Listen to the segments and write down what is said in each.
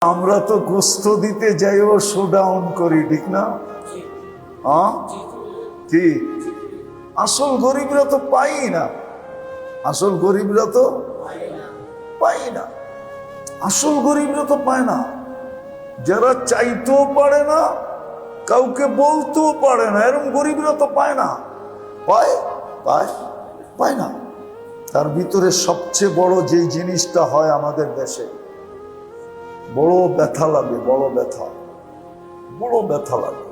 আমরা তো গোস্ত দিতে যাইও শোডাউন করি, ঠিক না? কি আসল গরিবরা তো পাই না, আসল গরিবরা তো পাই না, আসল গরিবরা তো পায় না। যারা চাইতেও পারে না, কাউকে বলতেও পারে না, এরকম গরিবরা তো পায় না। পায় পায় পায় না। তার ভিতরে সবচেয়ে বড় যে জিনিসটা হয় আমাদের দেশে, বড় ব্যথা লাগে, বড় ব্যথা, বড় ব্যথা লাগে।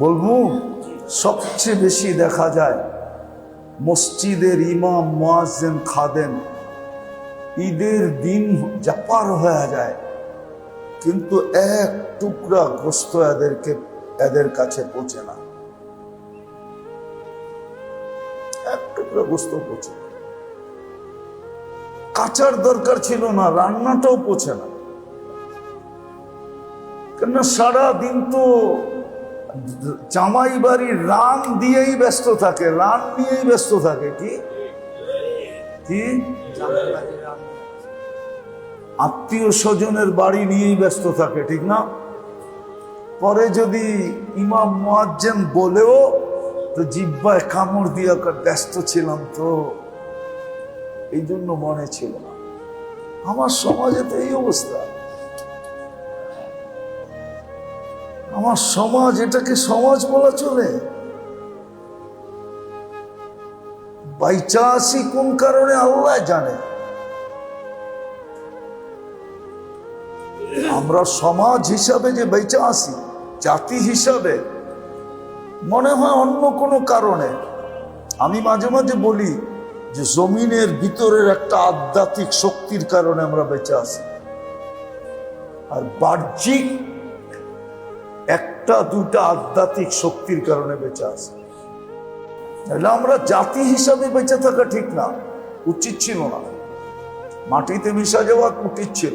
বলবো সবচেয়ে বেশি দেখা যায় মসজিদের ইমাম, মুয়াজ্জিন, খাদেম ঈদের দিন যা পার হয়ে যায়, কিন্তু এক টুকরা গোস্ত এদের কাছে পৌঁছে না, এক টুকরা গোস্ত পৌঁছে না। কাঁচার দরকার ছিল না, রান্নাটাও পৌঁছে না। কেন সারা দিন তো জামাই বাড়ির রান দিয়েই ব্যস্ত থাকে, রান নিয়েই ব্যস্ত থাকে। কি কি আত্মীয় স্বজনের বাড়ি নিয়েই ব্যস্ত থাকে, ঠিক না? পরে যদি ইমাম মুয়াজ্জিন বলেও তো জিহ্বায় কামড় দিয়ে ব্যস্ত ছিলাম, তো এই জন্য মনে ছিল না। আমার সমাজে তো এই অবস্থা। আমার সমাজ, এটাকে সমাজ বলা চলে? বাইচা আসি কোন কারণে আল্লাহ জানে। আমরা সমাজ হিসাবে যে বেঁচে আসি, জাতি হিসাবে, মনে হয় অন্য কোনো কারণে। আমি মাঝে মাঝে বলি যে জমিনের ভিতরের একটা আধ্যাত্মিক শক্তির কারণে আমরা বেঁচে আছি, আর বাহ্যিক একটা দুটা আধ্যাত্মিক শক্তির কারণে বেঁচে আছি। তাহলে আমরা জাতি হিসাবে বেঁচে থাকা ঠিক না, উচিত ছিল না। মাটিতে মিশা যাওয়া উচিত ছিল।